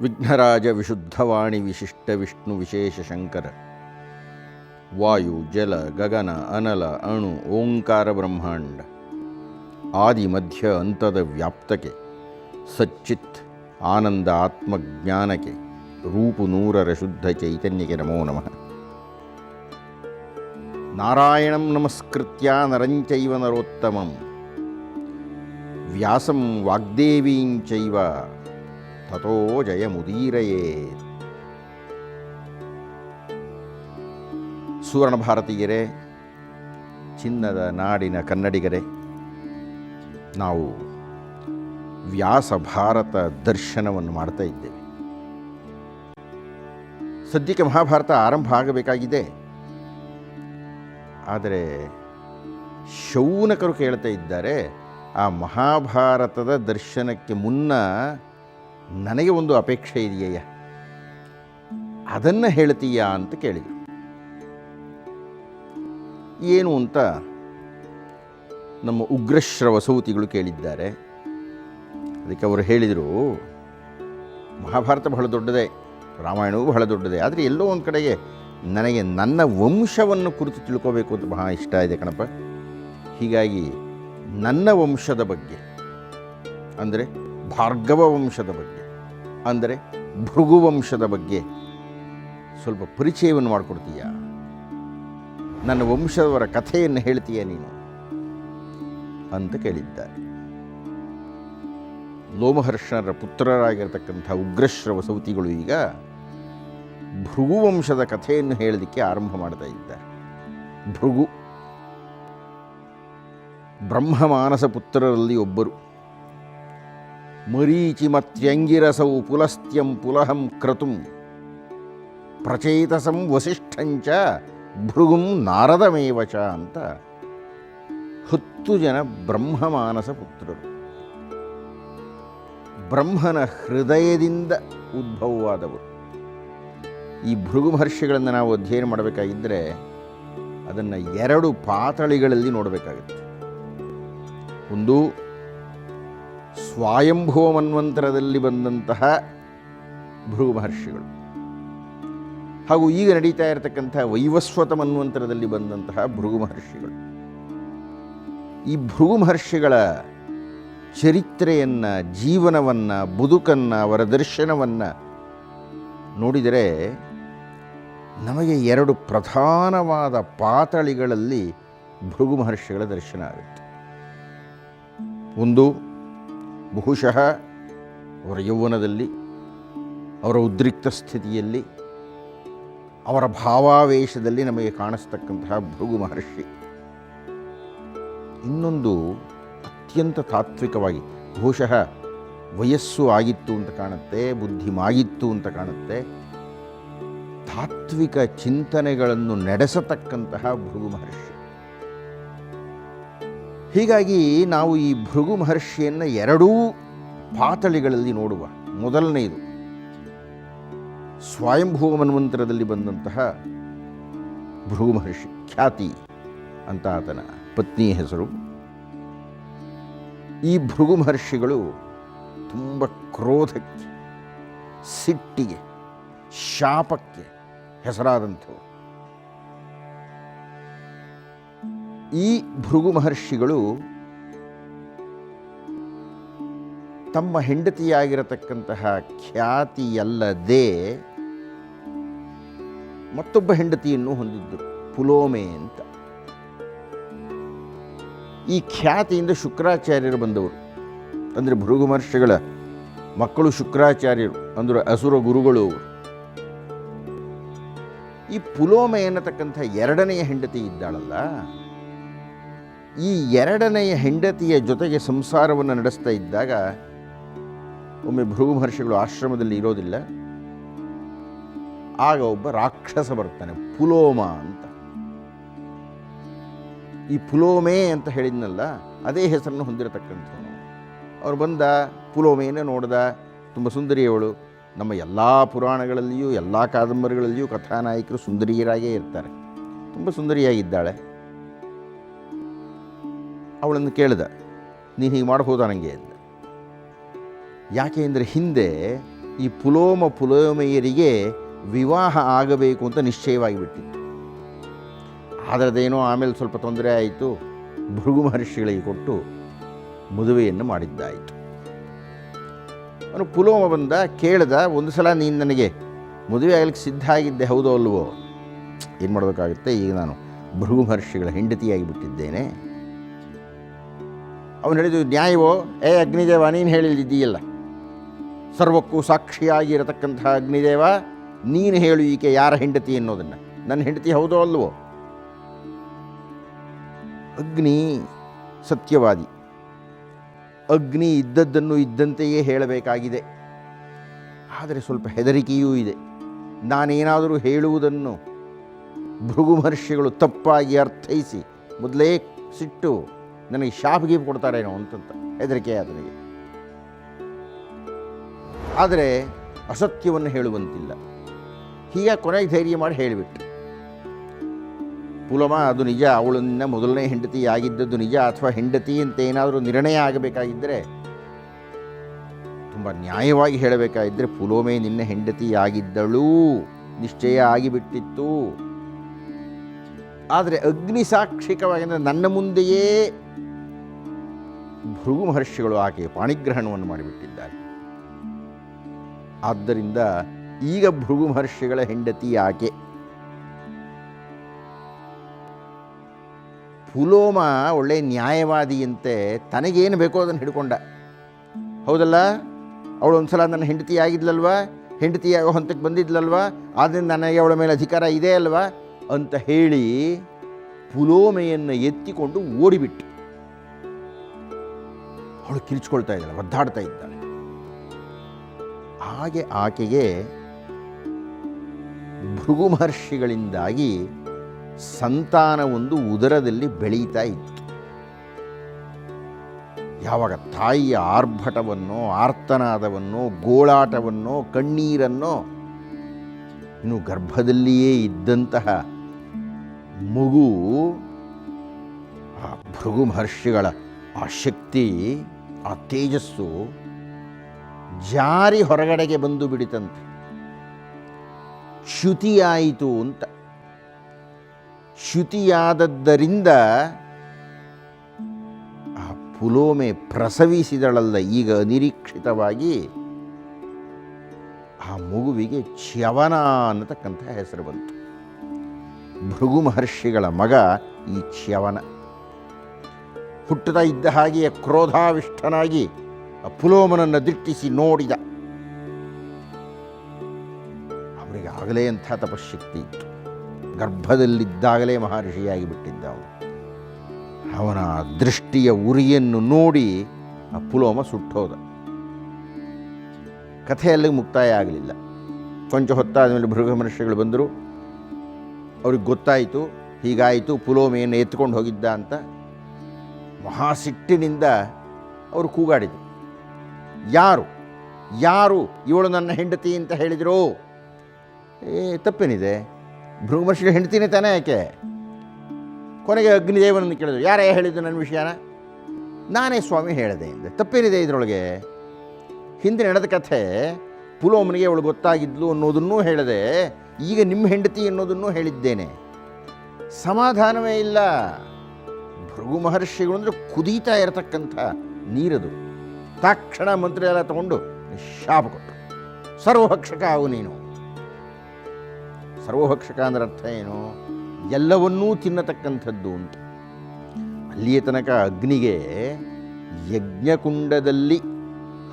ವಿಘ್ನರಾಜ ವಿಶುದ್ಧವಾಣಿ ವಿಶಿಷ್ಟ ವಿಷ್ಣು ವಿಶೇಷ ಶಂಕರ ವಾಯು ಜಲ ಗಗನ ಅನಲ ಅಣು ಓಂಕಾರ ಬ್ರಹ್ಮಾಂಡ ಆದಿ ಮಧ್ಯ ಅಂತದ ವ್ಯಾಪ್ತಕ್ಕೆ ಸಚ್ಚಿತ್ ಆನಂದ ಆತ್ಮಜ್ಞಾನಕ್ಕೆ ರೂಪು ನೂರರ ಶುದ್ಧ ಚೈತನ್ಯಕ್ಕೆ ನಮೋ ನಮಃ. ನಾರಾಯಣಂ ನಮಸ್ಕೃತ್ಯ ನರಂಚೈವ ನರೋತ್ತಮಂ ವ್ಯಾಸಂ ವಾಗ್ದೇವೀಂಚೈವ ತಥೋ ಜಯಮುದೀರಯೇತ್. ಸುವರ್ಣ ಭಾರತೀಯರೇ, ಚಿನ್ನದ ನಾಡಿನ ಕನ್ನಡಿಗರೇ, ನಾವು ವ್ಯಾಸ ಭಾರತ ದರ್ಶನವನ್ನು ಮಾಡ್ತಾ ಇದ್ದೇವೆ. ಸದ್ಯಕ್ಕೆ ಮಹಾಭಾರತ ಆರಂಭ ಆಗಬೇಕಾಗಿದೆ. ಆದರೆ ಶೌನಕರು ಕೇಳ್ತಾ ಇದ್ದಾರೆ, ಆ ಮಹಾಭಾರತದ ದರ್ಶನಕ್ಕೆ ಮುನ್ನ ನನಗೆ ಒಂದು ಅಪೇಕ್ಷೆ ಇದೆಯಯ್ಯ, ಅದನ್ನು ಹೇಳ್ತೀಯಾ ಅಂತ ಕೇಳಿದರು. ಏನು ಅಂತ ನಮ್ಮ ಉಗ್ರಶ್ರವ ಸೌತಿಗಳು ಕೇಳಿದ್ದಾರೆ. ಅದಕ್ಕೆ ಅವರು ಹೇಳಿದರು, ಮಹಾಭಾರತ ಬಹಳ ದೊಡ್ಡದೇ, ರಾಮಾಯಣವೂ ಬಹಳ ದೊಡ್ಡದೇ, ಆದರೆ ಎಲ್ಲೋ ಒಂದು ಕಡೆಗೆ ನನಗೆ ನನ್ನ ವಂಶವನ್ನು ಕುರಿತು ತಿಳ್ಕೋಬೇಕು ಅಂತ ಬಹಳ ಇಷ್ಟ ಇದೆ ಕಣಪ್ಪ. ಹೀಗಾಗಿ ನನ್ನ ವಂಶದ ಬಗ್ಗೆ, ಅಂದರೆ ಭಾರ್ಗವ ವಂಶದ ಬಗ್ಗೆ, ಅಂದರೆ ಭೃಗು ವಂಶದ ಬಗ್ಗೆ ಸ್ವಲ್ಪ ಪರಿಚಯವನ್ನು ಮಾಡಿಕೊಡ್ತೀಯಾ? ನನ್ನ ವಂಶದವರ ಕಥೆಯನ್ನು ಹೇಳ್ತೀಯ ನೀನು ಅಂತ ಕೇಳಿದ್ದಾರೆ. ಲೋಮಹರ್ಷಣರ ಪುತ್ರರಾಗಿರತಕ್ಕಂಥ ಉಗ್ರಶ್ರವ ಸೌತಿಗಳು ಈಗ ಭೃಗು ವಂಶದ ಕಥೆಯನ್ನು ಹೇಳಲಿಕ್ಕೆ ಆರಂಭ ಮಾಡ್ತಾ ಇದ್ದಾರೆ. ಭೃಗು ಬ್ರಹ್ಮಮಾನಸ ಪುತ್ರರಲ್ಲಿ ಒಬ್ಬರು. ಮರೀಚಿಮತ್ಯಂಗಿರಸೌ ಪುಲಸ್ತ್ಯಂ ಪುಲಹಂ ಕ್ರತುಂ ಪ್ರಚೇತಸಂ ವಸಿಷ್ಠಂಚ ಭೃಗುಂ ನಾರದಮೇವಚ ಅಂತ 10 ಜನ ಬ್ರಹ್ಮಮಾನಸ ಪುತ್ರರು. ಬ್ರಹ್ಮನ ಹೃದಯದಿಂದ ಉದ್ಭವವಾದವರು. ಈ ಭೃಗು ಮಹರ್ಷಿಗಳನ್ನು ನಾವು ಅಧ್ಯಯನ ಮಾಡಬೇಕಾಗಿದ್ದರೆ ಅದನ್ನು 2 ಪಾತಳಿಗಳಲ್ಲಿ ನೋಡಬೇಕಾಗುತ್ತೆ. ಒಂದು ಸ್ವಾಯಂಭುವ ಮನ್ವಂತರದಲ್ಲಿ ಬಂದಂತಹ ಭೃಗು ಮಹರ್ಷಿಗಳು, ಹಾಗೂ ಈಗ ನಡೀತಾ ಇರತಕ್ಕಂಥ ವೈವಸ್ವತ ಮನ್ವಂತರದಲ್ಲಿ ಬಂದಂತಹ ಭೃಗು ಮಹರ್ಷಿಗಳು. ಈ ಭೃಗು ಮಹರ್ಷಿಗಳ ಚರಿತ್ರೆಯನ್ನು, ಜೀವನವನ್ನು, ಬದುಕನ್ನು, ಅವರ ದರ್ಶನವನ್ನು ನೋಡಿದರೆ ನಮಗೆ 2 ಪ್ರಧಾನವಾದ ಪಾತಳಿಗಳಲ್ಲಿ ಭೃಗು ಮಹರ್ಷಿಗಳ ದರ್ಶನ ಆಗುತ್ತೆ. ಒಂದು ಬಹುಶಃ ಅವರ ಯೌವನದಲ್ಲಿ, ಅವರ ಉದ್ರಿಕ್ತ ಸ್ಥಿತಿಯಲ್ಲಿ, ಅವರ ಭಾವಾವೇಶದಲ್ಲಿ ನಮಗೆ ಕಾಣಿಸ್ತಕ್ಕಂತಹ ಭೃಗು ಮಹರ್ಷಿ. ಇನ್ನೊಂದು ಅತ್ಯಂತ ತಾತ್ವಿಕವಾಗಿ, ಬಹುಶಃ ವಯಸ್ಸು ಆಗಿತ್ತು ಅಂತ ಕಾಣುತ್ತೆ, ಬುದ್ಧಿ ಮಾಗಿತ್ತು ಅಂತ ಕಾಣುತ್ತೆ, ತಾತ್ವಿಕ ಚಿಂತನೆಗಳನ್ನು ನಡೆಸತಕ್ಕಂತಹ ಭೃಗು ಮಹರ್ಷಿ. ಹೀಗಾಗಿ ನಾವು ಈ ಭೃಗು ಮಹರ್ಷಿಯನ್ನು 2 ಪಾತಳಿಗಳಲ್ಲಿ ನೋಡುವ. ಮೊದಲನೆಯದು ಸ್ವಯಂಭುವ ಮನ್ವಂತರದಲ್ಲಿ ಬಂದಂತಹ ಭೃಗು ಮಹರ್ಷಿ, ಖ್ಯಾತಿ ಅಂತ ಆತನ ಪತ್ನಿ ಹೆಸರು. ಈ ಭೃಗು ಮಹರ್ಷಿಗಳು ತುಂಬ ಕ್ರೋಧಕ್ಕೆ, ಸಿಟ್ಟಿಗೆ, ಶಾಪಕ್ಕೆ ಹೆಸರಾದಂಥವು. ಈ ಭೃಗು ಮಹರ್ಷಿಗಳು ತಮ್ಮ ಹೆಂಡತಿಯಾಗಿರತಕ್ಕಂತಹ ಖ್ಯಾತಿಯಲ್ಲದೆ ಮತ್ತೊಬ್ಬ ಹೆಂಡತಿಯನ್ನು ಹೊಂದಿದ್ದರು, ಪುಲೋಮೆ ಅಂತ. ಈ ಖ್ಯಾತಿಯಿಂದ ಶುಕ್ರಾಚಾರ್ಯರು ಬಂದವರು. ಅಂದರೆ ಭೃಗು ಮಹರ್ಷಿಗಳ ಮಕ್ಕಳು ಶುಕ್ರಾಚಾರ್ಯರು, ಅಂದರೆ ಅಸುರ ಗುರುಗಳು ಅವರು. ಈ ಪುಲೋಮೆ ಎನ್ನತಕ್ಕಂಥ 2ನೆಯ ಹೆಂಡತಿ ಇದ್ದಾಳಲ್ಲ, ಈ 2ನೆಯ ಹೆಂಡತಿಯ ಜೊತೆಗೆ ಸಂಸಾರವನ್ನು ನಡೆಸ್ತಾ ಇದ್ದಾಗ ಒಮ್ಮೆ ಭೃಗು ಮಹರ್ಷಿಗಳು ಆಶ್ರಮದಲ್ಲಿ ಇರೋದಿಲ್ಲ. ಆಗ ಒಬ್ಬ ರಾಕ್ಷಸ ಬರ್ತಾನೆ, ಪುಲೋಮ ಅಂತ. ಈ ಪುಲೋಮೆ ಅಂತ ಹೇಳಿದ್ನಲ್ಲ, ಅದೇ ಹೆಸರನ್ನು ಹೊಂದಿರತಕ್ಕಂಥವನು. ಅವ್ರು ಬಂದ, ಪುಲೋಮೆಯನ್ನು ನೋಡ್ದ, ತುಂಬ ಸುಂದರಿಯವಳು. ನಮ್ಮ ಎಲ್ಲ ಪುರಾಣಗಳಲ್ಲಿಯೂ, ಎಲ್ಲ ಕಾದಂಬರಿಗಳಲ್ಲಿಯೂ ಕಥಾನಾಯಕರು ಸುಂದರಿಯರಾಗೇ ಇರ್ತಾರೆ. ತುಂಬ ಸುಂದರಿಯಾಗಿದ್ದಾಳೆ. ಅವಳನ್ನು ಕೇಳಿದ, ನೀನು ಹೀಗೆ ಮಾಡಬಹುದಾ ನನಗೆ ಅಂತ. ಯಾಕೆ ಅಂದರೆ ಹಿಂದೆ ಈ ಪುಲೋಮೆಯರಿಗೆ ವಿವಾಹ ಆಗಬೇಕು ಅಂತ ನಿಶ್ಚಯವಾಗಿ ಬಿಟ್ಟಿತ್ತು. ಅದರದೇನೋ ಆಮೇಲೆ ಸ್ವಲ್ಪ ತೊಂದರೆ ಆಯಿತು. ಭೃಗು ಮಹರ್ಷಿಗಳಿಗೆ ಕೊಟ್ಟು ಮದುವೆಯನ್ನು ಮಾಡಿದ್ದಾಯಿತು. ಅವನು ಪುಲೋಮ ಬಂದ, ಕೇಳ್ದ, ಒಂದು ಸಲ ನೀನು ನನಗೆ ಮದುವೆ ಆಗಲಿಕ್ಕೆ ಸಿದ್ಧ ಆಗಿದ್ದೆ ಹೌದೋ ಅಲ್ವೋ? ಏನು ಮಾಡಬೇಕಾಗುತ್ತೆ, ಈಗ ನಾನು ಭೃಗು ಮಹರ್ಷಿಗಳ ಹೆಂಡತಿಯಾಗಿ ಬಿಟ್ಟಿದ್ದೇನೆ. ಅವನು ಹೇಳಿದ್ದು ನ್ಯಾಯವೋ? ಅಗ್ನಿದೇವ, ನೀನು ಹೇಳಿದ್ದೀಯಲ್ಲ, ಸರ್ವಕ್ಕೂ ಸಾಕ್ಷಿಯಾಗಿರತಕ್ಕಂತಹ ಅಗ್ನಿದೇವ, ನೀನು ಹೇಳು ಈಕೆ ಯಾರ ಹೆಂಡತಿ ಅನ್ನೋದನ್ನು. ನನ್ನ ಹೆಂಡತಿ ಹೌದೋ ಅಲ್ವೋ? ಅಗ್ನಿ ಸತ್ಯವಾದಿ. ಅಗ್ನಿ ಇದ್ದದ್ದನ್ನು ಇದ್ದಂತೆಯೇ ಹೇಳಬೇಕಾಗಿದೆ. ಆದರೆ ಸ್ವಲ್ಪ ಹೆದರಿಕೆಯೂ ಇದೆ. ನಾನೇನಾದರೂ ಹೇಳುವುದನ್ನು ಭೃಗು ಮಹರ್ಷಿಗಳು ತಪ್ಪಾಗಿ ಅರ್ಥೈಸಿ ಮೊದಲೇ ಸಿಟ್ಟು ನನಗೆ ಶಾಪಿಗೆ ಕೊಡ್ತಾರೇನೋ ಅಂತಂತ ಹೆದರಿಕೆ ಆತನಿಗೆ. ಆದರೆ ಅಸತ್ಯವನ್ನು ಹೇಳುವಂತಿಲ್ಲ. ಹೀಗೆ ಕೊನೆಗೆ ಧೈರ್ಯ ಮಾಡಿ ಹೇಳಿಬಿಟ್ಟು, ಪುಲಮ, ಅದು ನಿಜ, ಅವಳನ್ನ ಮೊದಲನೇ ಹೆಂಡತಿ ಆಗಿದ್ದದ್ದು ನಿಜ, ಅಥವಾ ಹೆಂಡತಿ ಅಂತ ಏನಾದರೂ ನಿರ್ಣಯ ಆಗಬೇಕಾಗಿದ್ದರೆ, ತುಂಬ ನ್ಯಾಯವಾಗಿ ಹೇಳಬೇಕಾಗಿದ್ದರೆ ಪುಲೋಮೆ ನಿನ್ನ ಹೆಂಡತಿ ಆಗಿದ್ದಳು, ನಿಶ್ಚಯ ಆಗಿಬಿಟ್ಟಿತ್ತು. ಆದರೆ ಅಗ್ನಿ ಸಾಕ್ಷಿಕವಾಗಿ ನನ್ನ ಮುಂದೆಯೇ ಭೃಗು ಮಹರ್ಷಿಗಳು ಆಕೆ ಪಾಣಿಗ್ರಹಣವನ್ನು ಮಾಡಿಬಿಟ್ಟಿದ್ದಾರೆ. ಆದ್ದರಿಂದ ಈಗ ಭೃಗು ಮಹರ್ಷಿಗಳ ಹೆಂಡತಿ ಆಕೆ. ಪುಲೋಮ ಒಳ್ಳೆ ನ್ಯಾಯವಾದಿಯಂತೆ ತನಗೇನು ಬೇಕೋ ಅದನ್ನು ಹಿಡ್ಕೊಂಡ. ಹೌದಲ್ಲ, ಅವಳು ಒಂದು ಸಲ ನನ್ನ ಹೆಂಡತಿ ಆಗಿದ್ಲಲ್ವಾ, ಹೆಂಡತಿಯಾಗೋ ಹಂತಕ್ಕೆ ಬಂದಿದ್ಲಲ್ವಾ, ಆದ್ದರಿಂದ ನನಗೆ ಅವಳ ಮೇಲೆ ಅಧಿಕಾರ ಇದೆ ಅಲ್ವಾ ಅಂತ ಹೇಳಿ ಪುಲೋಮೆಯನ್ನು ಎತ್ತಿಕೊಂಡು ಓಡಿಬಿಟ್ಟು. ಅವಳು ಕಿರಿಚ್ಕೊಳ್ತಾ ಇದ್ದಾಳೆ, ಒದ್ದಾಡ್ತಾ ಇದ್ದಾಳೆ. ಹಾಗೆ ಆಕೆಗೆ ಭೃಗು ಮಹರ್ಷಿಗಳಿಂದಾಗಿ ಸಂತಾನವೊಂದು ಉದರದಲ್ಲಿ ಬೆಳೀತಾ ಇತ್ತು. ಯಾವಾಗ ತಾಯಿಯ ಆರ್ಭಟವನ್ನೋ, ಆರ್ತನಾದವನ್ನೋ, ಗೋಳಾಟವನ್ನೋ, ಕಣ್ಣೀರನ್ನೋ, ಇನ್ನು ಗರ್ಭದಲ್ಲಿಯೇ ಇದ್ದಂತಹ ಮಗು ಆ ಭೃಗು ಮಹರ್ಷಿಗಳ ಆ ಶಕ್ತಿ, ಆ ತೇಜಸ್ಸು ಜಾರಿ ಹೊರಗಡೆಗೆ ಬಂದು ಬಿಡಿತಂತೆ. ಚ್ಯುತಿಯಾಯಿತು ಅಂತ. ಚ್ಯುತಿಯಾದದ್ದರಿಂದ ಆ ಪುಲೋಮೆ ಪ್ರಸವಿಸಿದಳಲ್ಲ, ಈಗ ಅನಿರೀಕ್ಷಿತವಾಗಿ ಆ ಮಗುವಿಗೆ ಚ್ಯವನ ಅನ್ನತಕ್ಕಂಥ ಹೆಸರು ಬಂತು. ಭೃಗು ಮಹರ್ಷಿಗಳ ಮಗ ಈ ಚ್ಯವನ. ಹುಟ್ಟುತ್ತಾ ಇದ್ದ ಹಾಗೆಯೇ ಕ್ರೋಧಾವಿಷ್ಟನಾಗಿ ಆ ಪುಲೋಮನನ್ನು ದಿಟ್ಟಿಸಿ ನೋಡಿದ. ಅವರಿಗೆ ಆಗಲೇ ಅಂಥ ತಪಶಕ್ತಿ ಇತ್ತು. ಗರ್ಭದಲ್ಲಿದ್ದಾಗಲೇ ಮಹರ್ಷಿಯಾಗಿ ಬಿಟ್ಟಿದ್ದ ಅವನು. ಅವನ ದೃಷ್ಟಿಯ ಉರಿಯನ್ನು ನೋಡಿ ಆ ಪುಲೋಮ ಸುಟ್ಟೋದ. ಕಥೆಯಲ್ಲಿಗೆ ಮುಕ್ತಾಯ ಆಗಲಿಲ್ಲ. ಕೊಂಚ ಹೊತ್ತಾದ ಮೇಲೆ ಭೃಗು ಮಹರ್ಷಿಗಳು ಬಂದರು. ಅವ್ರಿಗೆ ಗೊತ್ತಾಯಿತು ಹೀಗಾಯಿತು, ಪುಲೋಮೆಯನ್ನು ಎತ್ಕೊಂಡು ಹೋಗಿದ್ದ ಅಂತ. ಮಹಾಸಿಟ್ಟಿನಿಂದ ಅವರು ಕೂಗಾಡಿದರು, ಯಾರು ಯಾರು ಇವಳು ನನ್ನ ಹೆಂಡತಿ ಅಂತ ಹೇಳಿದರು? ತಪ್ಪೇನಿದೆ, ಭೃಗು ಮಹರ್ಷಿಗಳ ಹೆಂಡತಿನೇ ತಾನೇ ಯಾಕೆ? ಕೊನೆಗೆ ಅಗ್ನಿದೇವನನ್ನು ಕೇಳಿದ್ರು, ಯಾರೇ ಹೇಳಿದ್ದು ನನ್ನ ವಿಷಯನ? ನಾನೇ ಸ್ವಾಮಿ ಹೇಳಿದೆ ಎಂದೆ. ತಪ್ಪೇನಿದೆ ಇದರೊಳಗೆ? ಹಿಂದೆ ನಡೆದ ಕಥೆ, ಪುಲೋಮನಿಗೆ ಅವಳು ಗೊತ್ತಾಗಿದ್ಲು ಅನ್ನೋದನ್ನೂ ಹೇಳಿದೆ, ಈಗ ನಿಮ್ಮ ಹೆಂಡತಿ ಅನ್ನೋದನ್ನೂ ಹೇಳಿದ್ದೇನೆ. ಸಮಾಧಾನವೇ ಇಲ್ಲ. ಭೃಗು ಮಹರ್ಷಿಗಳು ಅಂದರೆ ಕುದೀತಾ ಇರತಕ್ಕಂಥ ನೀರದು. ತಕ್ಷಣ ಮಂತ್ರಿ ಎಲ್ಲ ತಗೊಂಡು ಶಾಪ ಕೊಟ್ಟರು, ಸರ್ವಭಕ್ಷಕ ಅವು ನೀನು. ಸರ್ವಭಕ್ಷಕ ಅಂದ್ರೆ ಅರ್ಥ ಏನು? ಎಲ್ಲವನ್ನೂ ತಿನ್ನತಕ್ಕಂಥದ್ದು ಅಂತ. ಅಲ್ಲಿಯ ತನಕ ಅಗ್ನಿಗೆ ಯಜ್ಞಕುಂಡದಲ್ಲಿ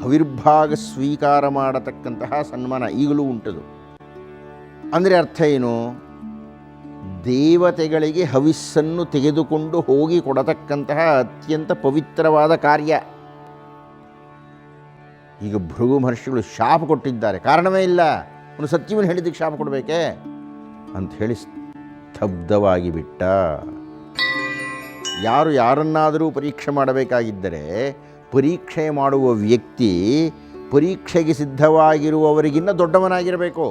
ಹವಿರ್ಭಾಗ ಸ್ವೀಕಾರ ಮಾಡತಕ್ಕಂತಹ ಸನ್ಮಾನ ಈಗಲೂ ಉಂಟದು. ಅಂದರೆ ಅರ್ಥ ಏನು? ದೇವತೆಗಳಿಗೆ ಹವಿಸ್ಸನ್ನು ತೆಗೆದುಕೊಂಡು ಹೋಗಿ ಕೊಡತಕ್ಕಂತಹ ಅತ್ಯಂತ ಪವಿತ್ರವಾದ ಕಾರ್ಯ. ಈಗ ಭೃಗು ಮಹರ್ಷಿಗಳು ಶಾಪ ಕೊಟ್ಟಿದ್ದಾರೆ, ಕಾರಣವೇ ಇಲ್ಲ. ಅವನು ಸತ್ಯವನ್ನು ಹೇಳಿದ್ದಕ್ಕೆ ಶಾಪ ಕೊಡಬೇಕೇ ಅಂತ ಹೇಳಿ ಸ್ತಬ್ಧವಾಗಿ ಬಿಟ್ಟ. ಯಾರು ಯಾರನ್ನಾದರೂ ಪರೀಕ್ಷೆ ಮಾಡಬೇಕಾಗಿದ್ದರೆ ಪರೀಕ್ಷೆ ಮಾಡುವ ವ್ಯಕ್ತಿ ಪರೀಕ್ಷೆಗೆ ಸಿದ್ಧವಾಗಿರುವವರಿಗಿನ್ನ ದೊಡ್ಡವನಾಗಿರಬೇಕು.